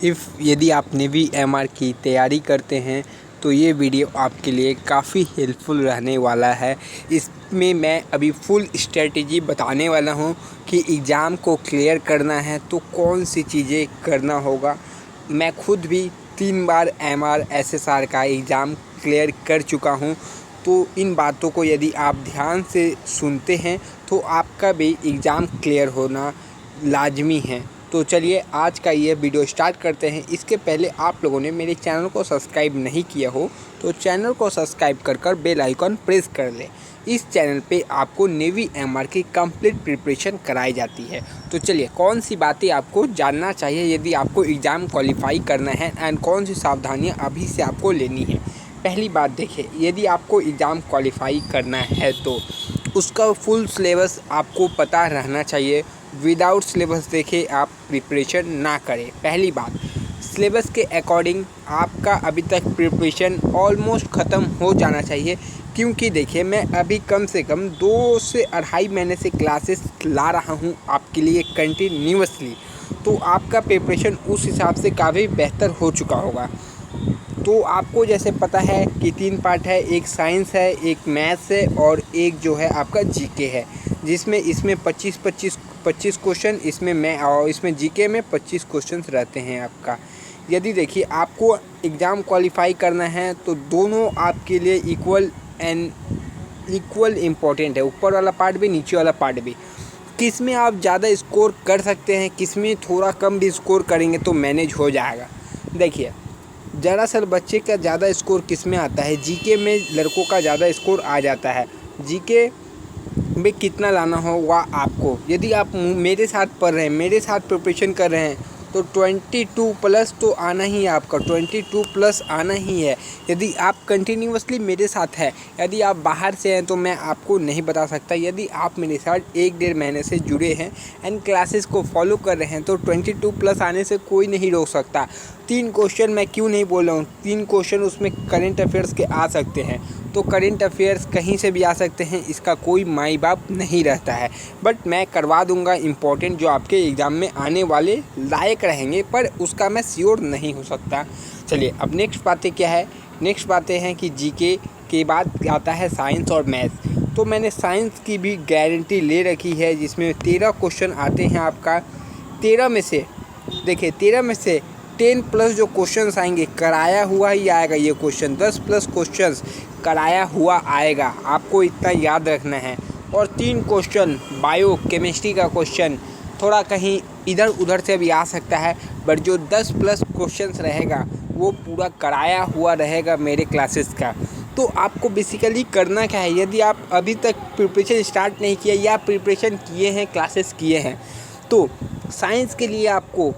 यदि आप navy MR की तैयारी करते हैं तो ये वीडियो आपके लिए काफ़ी हेल्पफुल रहने वाला है। इसमें मैं अभी फुल स्ट्रेटजी बताने वाला हूँ कि एग्ज़ाम को क्लियर करना है तो कौन सी चीज़ें करना होगा। मैं खुद भी 3 बार एमआर एसएसआर का एग्ज़ाम क्लियर कर चुका हूँ, तो इन बातों को यदि आप ध्यान से सुनते हैं तो आपका भी एग्ज़ाम क्लियर होना लाजमी है। तो चलिए आज का ये वीडियो स्टार्ट करते हैं। इसके पहले आप लोगों ने मेरे चैनल को सब्सक्राइब नहीं किया हो तो चैनल को सब्सक्राइब कर बेल आइकन प्रेस कर लें। इस चैनल पे आपको नेवी एमआर की कंप्लीट प्रिपरेशन कराई जाती है। तो चलिए कौन सी बातें आपको जानना चाहिए यदि आपको एग्ज़ाम क्वालिफाई करना है एंड कौन सी सावधानियाँ अभी से आपको लेनी है। पहली बात देखिए, यदि आपको एग्ज़ाम क्वालिफाई करना है तो उसका फुल सिलेबस आपको पता रहना चाहिए। विदाउट सिलेबस देखे आप प्रिपरेशन ना करें। पहली बात, सिलेबस के अकॉर्डिंग आपका अभी तक प्रिपरेशन ऑलमोस्ट ख़त्म हो जाना चाहिए, क्योंकि देखिए मैं अभी कम से कम 2 से 2.5 महीने से क्लासेस ला रहा हूँ आपके लिए कंटिन्यूअसली। तो आपका प्रिपरेशन उस हिसाब से काफ़ी बेहतर हो चुका होगा। तो आपको जैसे पता है कि 3 पार्ट है, एक साइंस है, एक मैथ्स है और एक जो है आपका जीके है, जिसमें इसमें 25 क्वेश्चन इसमें जीके में 25 क्वेश्चंस रहते हैं आपका। यदि देखिए आपको एग्ज़ाम क्वालिफाई करना है तो दोनों आपके लिए इक्वल इम्पॉर्टेंट है, ऊपर वाला पार्ट भी नीचे वाला पार्ट भी। किस में आप ज़्यादा स्कोर कर सकते हैं, किस में थोड़ा कम भी स्कोर करेंगे तो मैनेज हो जाएगा। देखिए दरअसल बच्चे का ज़्यादा स्कोर किस में आता है, जीके में लड़कों का ज़्यादा स्कोर आ जाता है। जीके में कितना लाना होगा आपको, यदि आप मेरे साथ पढ़ रहे हैं, मेरे साथ प्रिपरेशन कर रहे हैं तो 22 प्लस तो आना ही है आपका, 22 प्लस आना ही है। यदि आप कंटिन्यूअसली मेरे साथ है, यदि आप बाहर से हैं तो मैं आपको नहीं बता सकता। यदि आप मेरे साथ 1-1.5 महीने से जुड़े हैं एंड क्लासेस को फॉलो कर रहे हैं तो 22 प्लस आने से कोई नहीं रोक सकता। 3 क्वेश्चन मैं क्यों नहीं बोल रहा हूँ, 3 क्वेश्चन उसमें करेंट अफेयर्स के आ सकते हैं, तो करेंट अफेयर्स कहीं से भी आ सकते हैं, इसका कोई माई बाप नहीं रहता है। बट मैं करवा दूंगा इम्पोर्टेंट जो आपके एग्ज़ाम में आने वाले लायक रहेंगे, पर उसका मैं श्योर नहीं हो सकता। चलिए अब नेक्स्ट बातें क्या है, नेक्स्ट बातें हैं कि जीके के बाद आता है साइंस और मैथ्स। तो मैंने साइंस की भी गारंटी ले रखी है, जिसमें 13 क्वेश्चन आते हैं आपका। 13 में से देखिए 13 में से 10 प्लस जो क्वेश्चंस आएंगे कराया हुआ ही आएगा। ये क्वेश्चन 10 प्लस क्वेश्चंस कराया हुआ आएगा, आपको इतना याद रखना है। और 3 क्वेश्चन बायो केमिस्ट्री का क्वेश्चन थोड़ा कहीं इधर उधर से भी आ सकता है, बट जो 10 प्लस क्वेश्चंस रहेगा वो पूरा कराया हुआ रहेगा मेरे क्लासेस का। तो आपको बेसिकली करना क्या है, यदि आप अभी तक प्रिपरेशन स्टार्ट नहीं किया या प्रिपरेशन किए हैं, क्लासेस किए हैं, तो साइंस के लिए आपको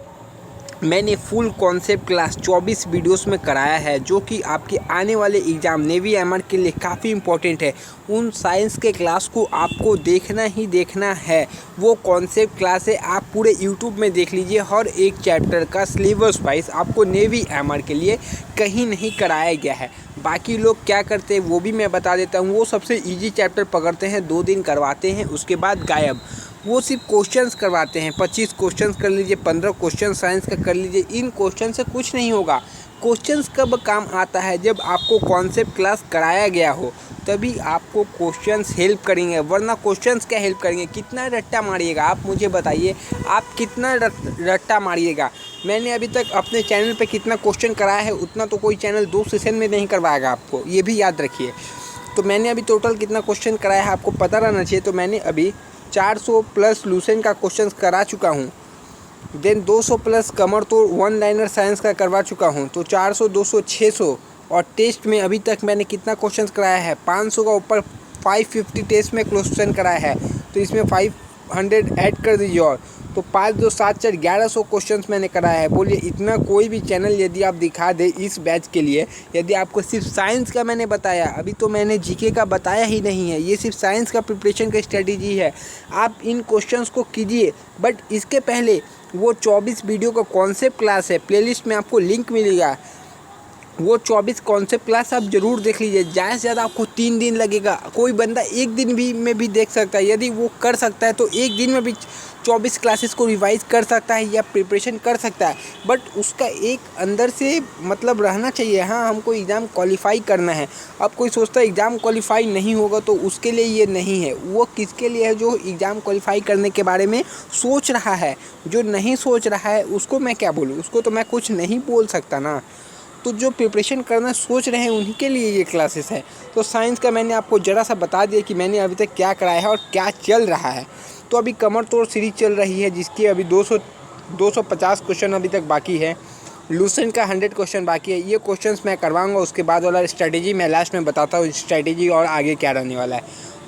मैंने फुल कॉन्सेप्ट क्लास 24 वीडियोस में कराया है, जो कि आपके आने वाले एग्ज़ाम नेवी एमआर के लिए काफ़ी इंपॉर्टेंट है। उन साइंस के क्लास को आपको देखना ही देखना है। वो कॉन्सेप्ट क्लास है, आप पूरे यूट्यूब में देख लीजिए। हर एक चैप्टर का सिलेबस वाइज आपको नेवी एमआर के लिए कहीं नहीं कराया गया है। बाकी लोग क्या करते हैं वो भी मैं बता देता हूँ। वो सबसे ईजी चैप्टर पकड़ते हैं, 2 दिन करवाते हैं, उसके बाद गायब। वो सिर्फ क्वेश्चंस करवाते हैं, 25 क्वेश्चंस कर लीजिए, 15 क्वेश्चन साइंस का कर लीजिए। इन क्वेश्चन से कुछ नहीं होगा। क्वेश्चंस कब काम आता है, जब आपको कॉन्सेप्ट क्लास कराया गया हो, तभी आपको क्वेश्चंस हेल्प करेंगे, वरना क्वेश्चंस क्या हेल्प करेंगे। कितना रट्टा मारिएगा आप मुझे बताइए, आप कितना रट्टा मारिएगा। मैंने अभी तक अपने चैनल पे कितना क्वेश्चन कराया है उतना तो कोई चैनल 2 सेशन में नहीं करवाएगा आपको, ये भी याद रखिए। तो मैंने अभी टोटल कितना क्वेश्चन कराया है आपको पता रहना चाहिए। तो मैंने अभी 400 प्लस लूसेंट का क्वेश्चन करा चुका हूँ, देन 200 प्लस कमर तो 1 लाइनर साइंस का करवा चुका हूँ। तो 400, 200, 600। और टेस्ट में अभी तक मैंने कितना क्वेश्चन कराया है, 500 का ऊपर 550 टेस्ट में क्वेश्चन कराया है। तो इसमें 500 ऐड कर दीजिए, और तो 5 2 7 4 1100 क्वेश्चन मैंने कराया है। बोलिए इतना कोई भी चैनल यदि आप दिखा दे इस बैच के लिए, यदि आपको सिर्फ साइंस का मैंने बताया, अभी तो मैंने जीके का बताया ही नहीं है, ये सिर्फ साइंस का प्रिपरेशन का स्ट्रेटजी है। आप इन क्वेश्चंस को कीजिए, बट इसके पहले वो 24 वीडियो का कॉन्सेप्ट क्लास है, प्लेलिस्ट में आपको लिंक मिलेगा। वो 24 कॉन्सेप्ट क्लास आप ज़रूर देख लीजिए। ज़्यादा से ज़्यादा आपको 3 दिन लगेगा, कोई बंदा 1 दिन भी में भी देख सकता है। यदि वो कर सकता है तो 1 दिन में भी 24 क्लासेस को रिवाइज कर सकता है या प्रिपरेशन कर सकता है, बट उसका एक अंदर से मतलब रहना चाहिए, हाँ हमको एग्ज़ाम क्वालिफाई करना है। अब कोई सोचता है एग्ज़ाम क्वालिफाई नहीं होगा तो उसके लिए ये नहीं है। वो किसके लिए है? जो एग्ज़ाम क्वालिफाई करने के बारे में सोच रहा है। जो नहीं सोच रहा है उसको मैं क्या बोलूँ, उसको तो मैं कुछ नहीं बोल सकता ना। तो जो प्रिपरेशन करना सोच रहे हैं उन्हीं के लिए ये क्लासेस है। तो साइंस का मैंने आपको ज़रा सा बता दिया कि मैंने अभी तक क्या कराया है और क्या चल रहा है। तो अभी कमर तोड़ सीरीज चल रही है जिसकी अभी 250 क्वेश्चन अभी तक बाकी है। लूसेंट का 100 क्वेश्चन बाकी है। ये क्वेश्चंस मैं करवाऊंगा, उसके बाद वाला स्ट्रैटेजी मैं लास्ट में बताता हूँ स्ट्रैटेजी और आगे क्या रहने वाला है।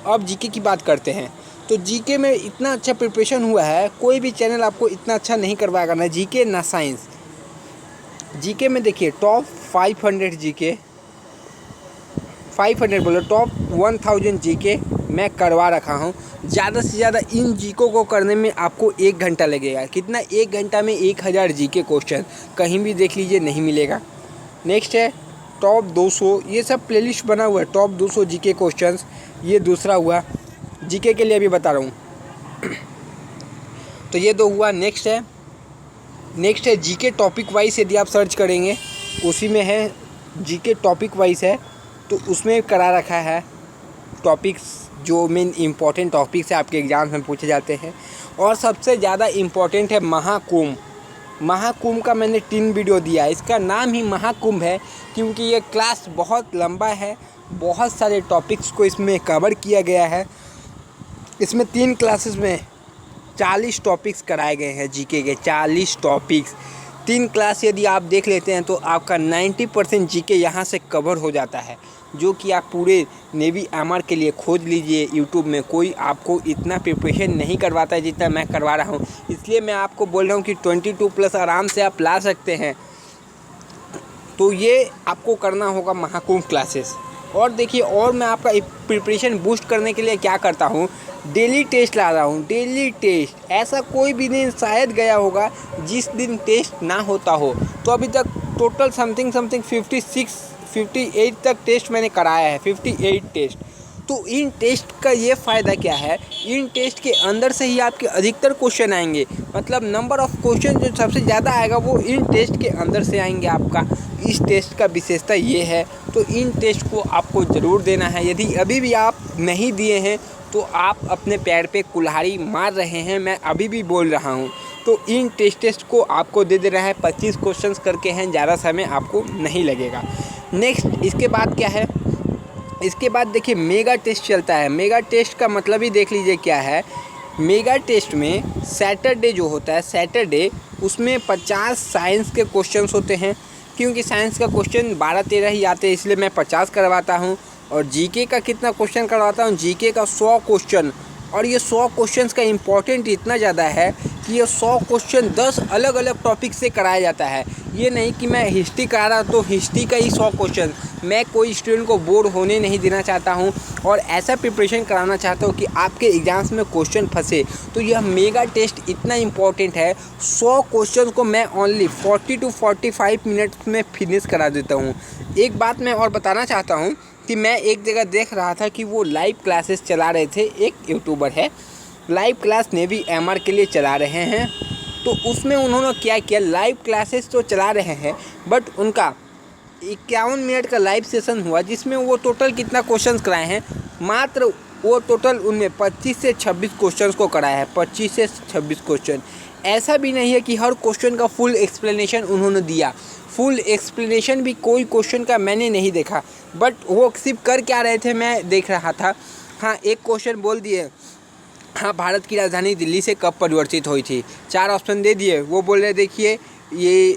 अब जीके की बात करते हैं। तो जीके में इतना अच्छा प्रिपरेशन हुआ है, कोई भी चैनल आपको इतना अच्छा नहीं करवाएगा, ना जीके ना साइंस। जीके में देखिए टॉप 500 जीके, 500 बोलो टॉप 1000 जीके मैं करवा रखा हूँ। ज़्यादा से ज़्यादा इन जीको को करने में आपको 1 घंटा लगेगा। कितना? 1 घंटा में 1000 जीके क्वेश्चन कहीं भी देख लीजिए नहीं मिलेगा। नेक्स्ट है टॉप 200, ये सब प्लेलिस्ट बना हुआ है। टॉप 200 जीके क्वेश्चंस, ये दूसरा हुआ। जीके के लिए अभी बता रहा हूँ। तो ये 2 हुआ। नेक्स्ट है जीके टॉपिक वाइज। यदि आप सर्च करेंगे उसी में है, जीके टॉपिक वाइज है तो उसमें करा रखा है टॉपिक्स, जो मेन इम्पॉर्टेंट टॉपिक्स है आपके एग्ज़ाम में पूछे जाते हैं। और सबसे ज़्यादा इम्पॉर्टेंट है महाकुंभ। महाकुंभ का मैंने 3 वीडियो दिया है। इसका नाम ही महाकुंभ है क्योंकि ये क्लास बहुत लंबा है, बहुत सारे टॉपिक्स को इसमें कवर किया गया है। इसमें 3 क्लासेस में 40 टॉपिक्स कराए गए हैं जीके के। 40 टॉपिक्स 3 क्लास यदि आप देख लेते हैं तो आपका 90% जीके यहाँ से कवर हो जाता है, जो कि आप पूरे नेवी एमआर के लिए खोज लीजिए यूट्यूब में। कोई आपको इतना प्रिपरेशन नहीं करवाता है जितना मैं करवा रहा हूँ। इसलिए मैं आपको बोल रहा हूँ कि 22+ आराम से आप ला सकते हैं। तो ये आपको करना होगा महाकुंभ क्लासेस। और देखिए, और मैं आपका प्रिपरेशन बूस्ट करने के लिए क्या करता हूँ, डेली टेस्ट ला रहा हूँ। डेली टेस्ट, ऐसा कोई भी दिन शायद गया होगा जिस दिन टेस्ट ना होता हो। तो अभी तक टोटल समथिंग 58 तक टेस्ट मैंने कराया है, 58 टेस्ट। तो इन टेस्ट का ये फ़ायदा क्या है, इन टेस्ट के अंदर से ही आपके अधिकतर क्वेश्चन आएंगे। मतलब नंबर ऑफ़ क्वेश्चन जो सबसे ज़्यादा आएगा वो इन टेस्ट के अंदर से आएंगे आपका। इस टेस्ट का विशेषता ये है। तो इन टेस्ट को आपको ज़रूर देना है। यदि अभी भी आप नहीं दिए हैं तो आप अपने पैर पे कुल्हाड़ी मार रहे हैं, मैं अभी भी बोल रहा हूँ। तो इन टेस्ट को आपको दे देना है। 25 क्वेश्चंस करके हैं, ज़्यादा समय आपको नहीं लगेगा। नेक्स्ट इसके बाद क्या है, इसके बाद देखिए मेगा टेस्ट चलता है। मेगा टेस्ट का मतलब ही देख लीजिए क्या है। मेगा टेस्ट में सैटरडे जो होता है, सैटरडे उसमें 50 साइंस के क्वेश्चंस होते हैं। क्योंकि साइंस का क्वेश्चन 12-13 ही आते हैं, इसलिए मैं 50 करवाता हूँ। और जीके का कितना क्वेश्चन करवाता हूँ, जीके का 100 क्वेश्चन। और ये 100 क्वेश्चंस का इम्पोर्टेंट इतना ज़्यादा है कि ये 100 क्वेश्चन 10 अलग अलग टॉपिक से कराया जाता है। ये नहीं कि मैं हिस्ट्री करा रहा तो हिस्ट्री का ही 100 क्वेश्चन। मैं कोई स्टूडेंट को बोर होने नहीं देना चाहता हूँ और ऐसा प्रिपरेशन कराना चाहता हूँ कि आपके एग्ज़ाम्स में क्वेश्चन फंसे। तो यह मेगा टेस्ट इतना इम्पॉर्टेंट है। 100 क्वेश्चन को मैं ओनली 40 to 45 मिनट्स में फिनिश करा देता हूँ। एक बात मैं और बताना चाहता हूँ कि मैं एक जगह देख रहा था कि वो लाइव क्लासेस चला रहे थे। एक यूट्यूबर है, लाइव क्लास नेवी एमआर के लिए चला रहे हैं। तो उसमें उन्होंने क्या किया, लाइव क्लासेस तो चला रहे हैं बट उनका 51 मिनट का लाइव सेशन हुआ जिसमें वो टोटल कितना क्वेश्चंस कराए हैं, मात्र वो टोटल उनमें 25 से 26 क्वेश्चंस को कराया है। 25 से 26 क्वेश्चन। ऐसा भी नहीं है कि हर क्वेश्चन का फुल एक्सप्लेनेशन उन्होंने दिया। फुल एक्सप्लेनेशन भी कोई क्वेश्चन का मैंने नहीं देखा, बट वो सिर्फ कर क्या रहे थे मैं देख रहा था। हाँ, एक क्वेश्चन बोल दिए, हाँ भारत की राजधानी दिल्ली से कब परिवर्तित हुई थी। 4 ऑप्शन दे दिए। वो बोल रहे देखिए ये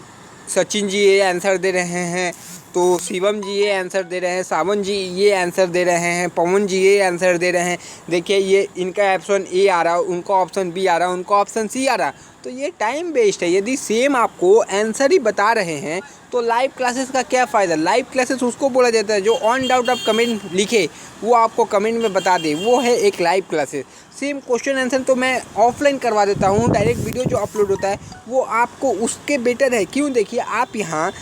सचिन जी ये आंसर दे रहे हैं, तो शिवम जी ये आंसर दे रहे हैं, सावन जी ये आंसर दे रहे हैं, पवन जी ये आंसर दे रहे हैं। देखिए ये इनका ऑप्शन ए आ रहा, उनका ऑप्शन बी आ रहा, उनका ऑप्शन सी आ रहा। तो ये टाइम वेस्ट है। यदि सेम आपको आंसर ही बता रहे हैं तो लाइव क्लासेस का क्या फ़ायदा। लाइव क्लासेस उसको बोला जाता है जो ऑन डाउट आप कमेंट लिखे वो आपको कमेंट में बता दे, वो है एक live classes. Same question answer तो मैं ऑफलाइन करवा देता हूँ, डायरेक्ट वीडियो जो अपलोड होता है वो आपको उसके बेटर है। क्यों, देखिए आप यहाँ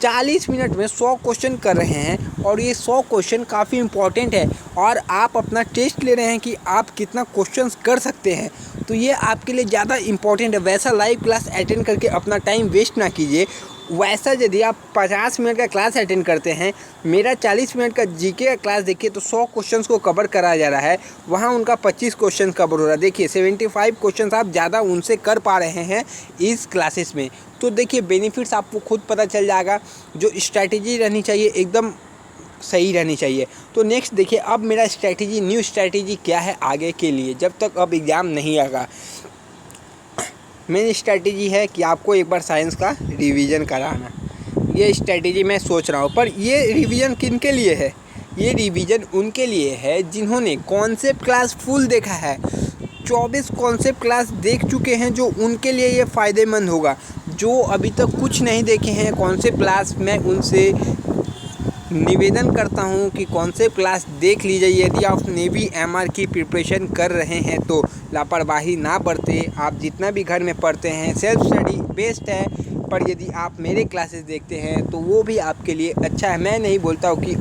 40 मिनट में 100 क्वेश्चन कर रहे हैं और ये 100 क्वेश्चन काफ़ी इंपॉर्टेंट है और आप अपना टेस्ट ले रहे हैं कि आप कितना क्वेश्चंस कर सकते हैं। तो तो ये आपके लिए ज़्यादा इम्पॉर्टेंट है। वैसा लाइव क्लास अटेंड करके अपना टाइम वेस्ट ना कीजिए। वैसा यदि आप 50 मिनट का क्लास अटेंड करते हैं, मेरा 40 मिनट का जीके का क्लास देखिए तो 100 क्वेश्चंस को कवर कराया जा रहा है, वहाँ उनका 25 क्वेश्चन कवर हो रहा है। देखिए 75 क्वेश्चंस आप ज़्यादा उनसे कर पा रहे हैं इस क्लासेस में। तो देखिए बेनिफिट्स आपको खुद पता चल जाएगा। जो स्ट्रैटेजी रहनी चाहिए एकदम सही रहनी चाहिए। तो नेक्स्ट देखिए, अब मेरा स्ट्रैटेजी, न्यू स्ट्रैटेजी क्या है आगे के लिए, जब तक अब एग्ज़ाम नहीं आएगा। मेरी स्ट्रैटेजी है कि आपको एक बार साइंस का रिवीजन कराना। ये स्ट्रैटेजी मैं सोच रहा हूँ, पर ये रिवीजन किन के लिए है? ये रिवीजन उनके लिए है जिन्होंने कॉन्सेप्ट क्लास फुल देखा है। 24 कॉन्सेप्ट क्लास देख चुके हैं, जो उनके लिए ये फ़ायदेमंद होगा। जो अभी तक कुछ नहीं देखे हैं कॉन्सेप्ट क्लास, मैं उनसे निवेदन करता हूं कि कॉन्सेप्ट क्लास देख लीजिए। यदि आप नेवी एमआर की प्रिपरेशन कर रहे हैं तो लापरवाही ना बरते। आप जितना भी घर में पढ़ते हैं सेल्फ स्टडी बेस्ट है, पर यदि आप मेरे क्लासेस देखते हैं तो वो भी आपके लिए अच्छा है। मैं नहीं बोलता हूँ कि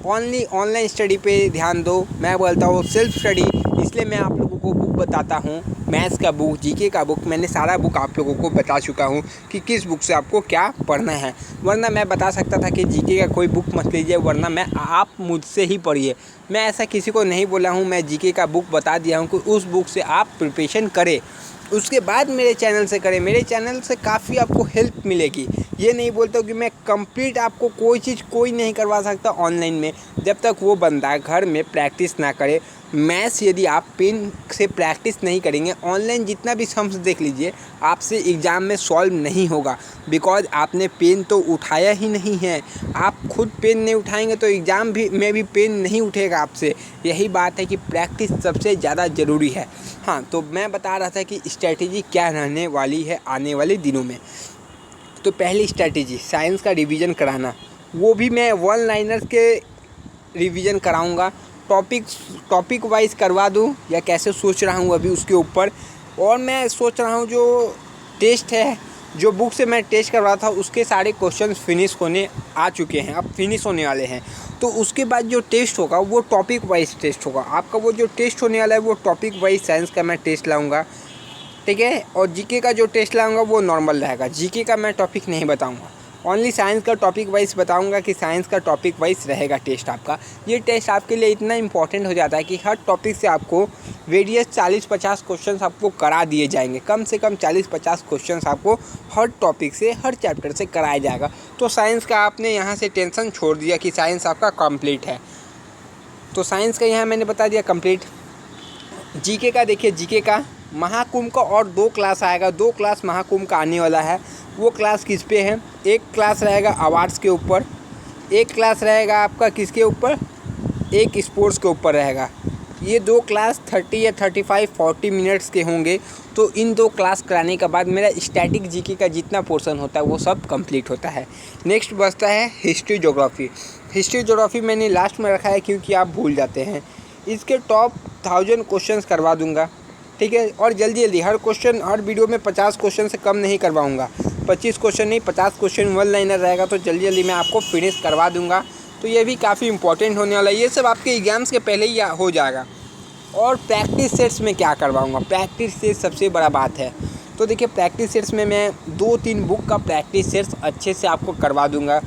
ओनली ऑनलाइन स्टडी पे ध्यान दो, मैं बोलता हूँ सेल्फ स्टडी। इसलिए मैं आप लोगों को बुक बताता हूँ, मैथ्स का बुक, जीके का बुक, मैंने सारा बुक आप लोगों को बता चुका हूँ कि किस बुक से आपको क्या पढ़ना है। वरना मैं बता सकता था कि जीके का कोई बुक मत लीजिए, वरना मैं आप मुझसे ही पढ़िए। मैं ऐसा किसी को नहीं बोला हूँ, मैं जीके का बुक बता दिया हूँ कि उस बुक से आप प्रिपरेशन करें, उसके बाद मेरे चैनल से करें। मेरे चैनल से काफ़ी आपको हेल्प मिलेगी। ये नहीं बोलता हूँ कि मैं कंप्लीट आपको कोई चीज़ कोई नहीं करवा सकता ऑनलाइन में, जब तक वो बंदा घर में प्रैक्टिस ना करे। मैथ्स यदि आप पेन से प्रैक्टिस नहीं करेंगे, ऑनलाइन जितना भी सम्स देख लीजिए, आपसे एग्ज़ाम में सॉल्व नहीं होगा। बिकॉज आपने पेन तो उठाया ही नहीं है। आप खुद पेन नहीं उठाएंगे तो एग्ज़ाम में भी पेन नहीं उठेगा आपसे। यही बात है कि प्रैक्टिस सबसे ज़्यादा ज़रूरी है। हाँ, तो मैं बता रहा था कि स्ट्रैटेजी क्या रहने वाली है आने वाले दिनों में। तो पहली स्ट्रैटेजी साइंस का रिवीजन कराना, वो भी मैं वन लाइनर्स के रिवीजन कराऊंगा। टॉपिक वाइज करवा दूं या कैसे सोच रहा हूं अभी उसके ऊपर। और मैं सोच रहा हूं जो टेस्ट है, जो बुक से मैं टेस्ट करवा था उसके सारे क्वेश्चन फिनिश होने आ चुके हैं, अब फिनिश होने वाले हैं। तो उसके बाद जो टेस्ट होगा वो टॉपिक वाइज टेस्ट होगा। आपका वो जो टेस्ट होने वाला है वो टॉपिक वाइज साइंस का मैं टेस्ट लाऊंगा, ठीक है। और जीके का जो टेस्ट लाऊंगा वो नॉर्मल रहेगा। जीके का मैं टॉपिक नहीं बताऊंगा, ओनली साइंस का टॉपिक वाइज बताऊंगा कि साइंस का टॉपिक वाइज रहेगा टेस्ट आपका। ये टेस्ट आपके लिए इतना इंपॉर्टेंट हो जाता है कि हर टॉपिक से आपको वेरियस 40-50 क्वेश्चंस आपको करा दिए जाएंगे। कम से कम 40-50 क्वेश्चंस आपको हर टॉपिक से, हर चैप्टर से कराया जाएगा। तो साइंस का आपने यहाँ से टेंशन छोड़ दिया कि साइंस आपका कंप्लीट है। तो साइंस का यहाँ मैंने बता दिया कंप्लीट। जीके का देखिए, जीके का महाकुंभ का और 2 क्लास आएगा, 2 क्लास महाकुंभ का आने वाला है। वो क्लास किस पे है? एक क्लास रहेगा अवार्ड्स के ऊपर, एक क्लास रहेगा आपका किसके ऊपर? एक स्पोर्ट्स के ऊपर रहेगा। ये 2 क्लास 30 या 35-40 मिनट्स के होंगे। तो इन 2 क्लास कराने के बाद मेरा स्टैटिक जीके का जितना पोर्शन होता है वो सब कंप्लीट होता है। नेक्स्ट बचता है हिस्ट्री ज्योग्राफी। हिस्ट्री ज्योग्राफी मैंने लास्ट में रखा है क्योंकि आप भूल जाते हैं। इसके टॉप 1000 क्वेश्चंस करवा दूंगा, ठीक है। और जल्दी हर क्वेश्चन, हर वीडियो में 50 क्वेश्चन से कम नहीं करवाऊंगा। 25 क्वेश्चन नहीं, 50 क्वेश्चन वन लाइनर रहेगा, तो जल्दी मैं आपको फिनिश करवा दूंगा। तो ये भी काफ़ी इंपॉर्टेंट होने वाला है। ये सब आपके एग्जाम्स के पहले ही हो जाएगा। और प्रैक्टिस सेट्स में क्या करवाऊँगा? प्रैक्टिस सेट सबसे बड़ा बात है। तो देखिए प्रैक्टिस सेट्स में मैं 2-3 बुक का प्रैक्टिस सेट्स अच्छे से आपको करवा दूँगा।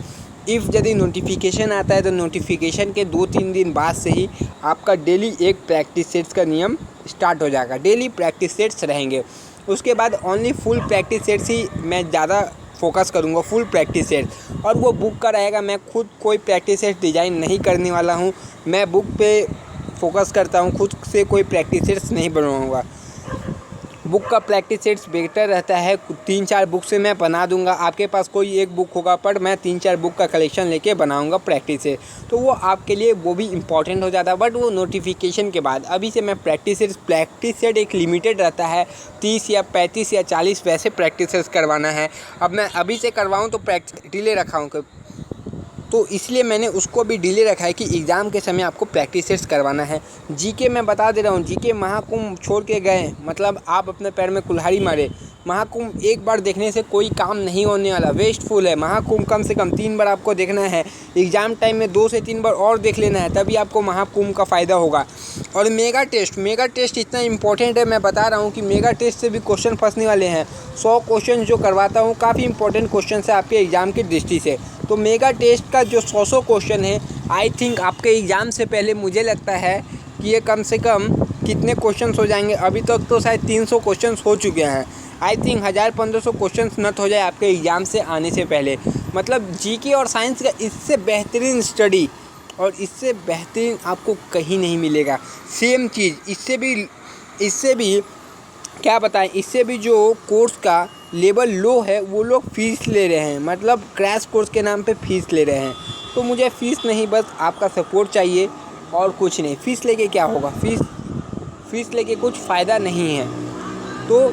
यदि नोटिफिकेशन आता है तो नोटिफिकेशन के 2-3 दिन बाद से ही आपका डेली एक प्रैक्टिस सेट्स का नियम स्टार्ट हो जाएगा। डेली प्रैक्टिस सेट्स रहेंगे। उसके बाद ओनली फुल प्रैक्टिस सेट्स ही मैं ज़्यादा फोकस करूँगा, फुल प्रैक्टिस सेट्स। और वो बुक का रहेगा, मैं खुद कोई प्रैक्टिस सेट डिज़ाइन नहीं करने वाला हूँ। मैं बुक पे फोकस करता हूँ, खुद से कोई प्रैक्टिस सेट्स नहीं बनवाऊँगा। बुक का प्रैक्टिस सेट्स बेटर रहता है। 3-4 बुक से मैं बना दूंगा। आपके पास कोई एक बुक होगा, पर मैं 3-4 बुक का कलेक्शन लेके बनाऊंगा प्रैक्टिस से। तो वो आपके लिए वो भी इम्पॉर्टेंट हो जाता है, बट वो नोटिफिकेशन के बाद। अभी से मैं प्रैक्टिस सेट एक लिमिटेड रहता है, 30 या 35 या 40 वैसे प्रैक्टिस सेट्स करवाना है। अब मैं अभी से करवाऊँ तो डिले रखा हूँ तो इसलिए मैंने उसको भी डिले रखा है कि एग्ज़ाम के समय आपको प्रैक्टिस सेट्स करवाना है। जीके मैं बता दे रहा हूँ, जीके महाकुंभ छोड़ के गए, मतलब आप अपने पैर में कुल्हाड़ी मारे। महाकुंभ एक बार देखने से कोई काम नहीं होने वाला, वेस्टफुल है। महाकुंभ कम से कम 3 बार आपको देखना है। एग्ज़ाम टाइम में 2 से 3 बार और देख लेना है, तभी आपको महाकुंभ का फ़ायदा होगा। और मेगा टेस्ट इतना इंपॉर्टेंट है, मैं बता रहा हूँ कि मेगा टेस्ट से भी क्वेश्चन फंसने वाले हैं। 100 क्वेश्चन जो करवाता हूँ काफ़ी इंपॉर्टेंट क्वेश्चन है आपके एग्ज़ाम की दृष्टि से। तो मेगा टेस्ट का जो 100 क्वेश्चन है, आई थिंक आपके एग्ज़ाम से पहले मुझे लगता है कि ये कम से कम कितने क्वेश्चंस हो जाएंगे। अभी तक तो शायद 300 क्वेश्चंस हो चुके हैं। आई थिंक 1000-1500 क्वेश्चंस नट हो जाए आपके एग्ज़ाम से आने से पहले। मतलब जीके और साइंस का इससे बेहतरीन स्टडी और इससे बेहतरीन आपको कहीं नहीं मिलेगा। सेम चीज़ इससे भी क्या बताएं, इससे भी जो कोर्स का लेवल लो है वो लोग फ़ीस ले रहे हैं, मतलब क्रैश कोर्स के नाम पे फ़ीस ले रहे हैं। तो मुझे फ़ीस नहीं, बस आपका सपोर्ट चाहिए और कुछ नहीं। फ़ीस लेके क्या होगा, फ़ीस लेके कुछ फ़ायदा नहीं है। तो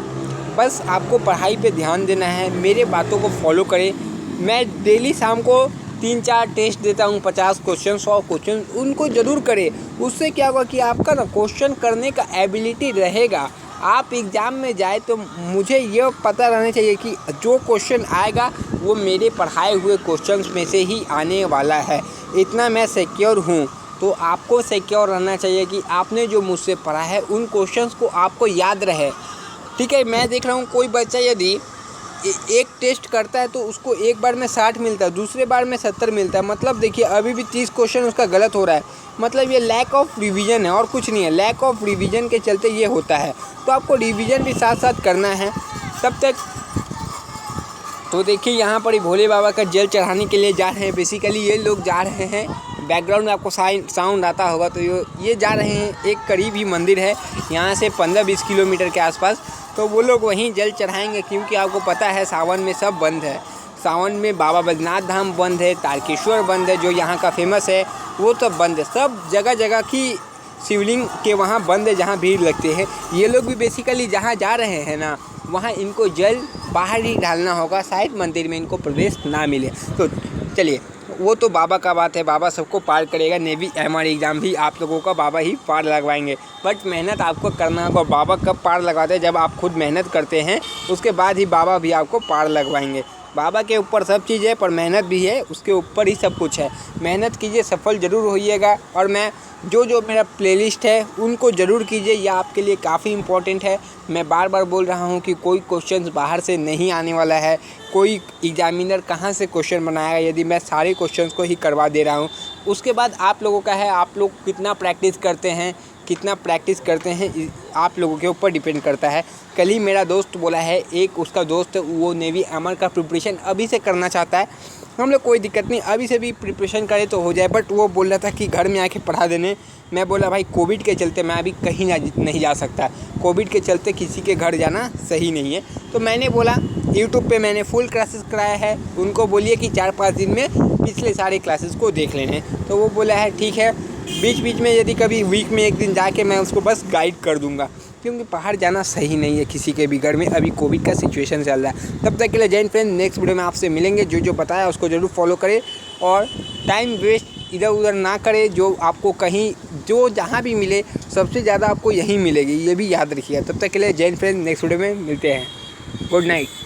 बस आपको पढ़ाई पे ध्यान देना है, मेरे बातों को फॉलो करें। मैं डेली शाम को 3-4 टेस्ट देता हूँ, 50 क्वेश्चन 100 क्वेश्चन, उनको ज़रूर करें। उससे क्या होगा कि आपका ना क्वेश्चन करने का एबिलिटी रहेगा। आप एग्ज़ाम में जाए तो मुझे ये पता रहना चाहिए कि जो क्वेश्चन आएगा वो मेरे पढ़ाए हुए क्वेश्चंस में से ही आने वाला है, इतना मैं सिक्योर हूँ। तो आपको सिक्योर रहना चाहिए कि आपने जो मुझसे पढ़ा है उन क्वेश्चंस को आपको याद रहे। ठीक है, मैं देख रहा हूँ कोई बच्चा यदि एक टेस्ट करता है तो उसको एक बार में 60 मिलता है, दूसरे बार में 70 मिलता है। मतलब देखिए अभी भी 30 क्वेश्चन उसका गलत हो रहा है। मतलब ये लैक ऑफ रिवीजन है और कुछ नहीं है। लैक ऑफ रिवीजन के चलते ये होता है। तो आपको रिवीजन भी साथ साथ करना है तब तक। तो देखिए यहाँ पर ही भोले बाबा का जल चढ़ाने के लिए जा रहे हैं। बेसिकली ये लोग जा रहे हैं, बैकग्राउंड में आपको साउंड आता होगा, तो ये जा रहे हैं। एक करीब ही मंदिर है यहाँ से 15-20 किलोमीटर के आसपास, तो वो लोग वहीं जल चढ़ाएंगे। क्योंकि आपको पता है सावन में सब बंद है। सावन में बाबा बैद्यनाथ धाम बंद है, तारकेश्वर बंद है जो यहाँ का फेमस है, वो तो बंद है। सब जगह की शिवलिंग के वहाँ बंद है जहाँ भीड़ लगती है। ये लोग भी बेसिकली जहाँ जा रहे हैं ना, वहाँ इनको जल बाहर ही डालना होगा, शायद मंदिर में इनको प्रवेश ना मिले। तो चलिए, वो तो बाबा का बात है, बाबा सबको पार करेगा। नेवी एमआर एग्ज़ाम भी आप लोगों का बाबा ही पार लगवाएंगे, बट मेहनत आपको करना होगा। बाबा कब पार लगवाते हैं, जब आप खुद मेहनत करते हैं, उसके बाद ही बाबा भी आपको पार लगवाएंगे। बाबा के ऊपर सब चीज़ है, पर मेहनत भी है, उसके ऊपर ही सब कुछ है। मेहनत कीजिए, सफल ज़रूर होइएगा। और मैं जो मेरा प्लेलिस्ट है उनको ज़रूर कीजिए, यह आपके लिए काफ़ी इम्पोर्टेंट है। मैं बार बार बोल रहा हूँ कि कोई क्वेश्चंस बाहर से नहीं आने वाला है। कोई एग्जामिनर कहाँ से क्वेश्चन बनाएगा, यदि मैं सारे क्वेश्चंस को ही करवा दे रहा हूँ। उसके बाद आप लोगों का है, आप लोग कितना प्रैक्टिस करते हैं आप लोगों के ऊपर डिपेंड करता है। कल ही मेरा दोस्त बोला है, एक उसका दोस्त वो नेवी एमआर का प्रिपरेशन अभी से करना चाहता है। हम लोग कोई दिक्कत नहीं, अभी से भी प्रिपरेशन करें तो हो जाए, बट वो बोल रहा था कि घर में आके पढ़ा देने। मैं बोला भाई कोविड के चलते मैं अभी कहीं नहीं जा सकता, कोविड के चलते किसी के घर जाना सही नहीं है। तो मैंने बोला यूट्यूब पे मैंने फुल क्लासेस कराया है, उनको बोलिए कि 4-5 दिन में पिछले सारे क्लासेस को देख लेने। तो वो बोला है ठीक है, बीच में यदि कभी वीक में एक दिन जाके मैं उसको बस गाइड कर दूंगा, क्योंकि बाहर जाना सही नहीं है किसी के भी घर में। अभी कोविड का सिचुएशन चल रहा है। तब तक के लिए जय हिंद फ्रेंड, नेक्स्ट वीडियो में आपसे मिलेंगे। जो बताया उसको ज़रूर फॉलो करें और टाइम वेस्ट इधर उधर ना करें। जो आपको कहीं जहाँ भी मिले, सबसे ज़्यादा आपको यहीं मिलेगी, ये भी याद रखिएगा। तब तक के लिए जय हिंद फ्रेंड, नेक्स्ट वीडियो में मिलते हैं। Good night.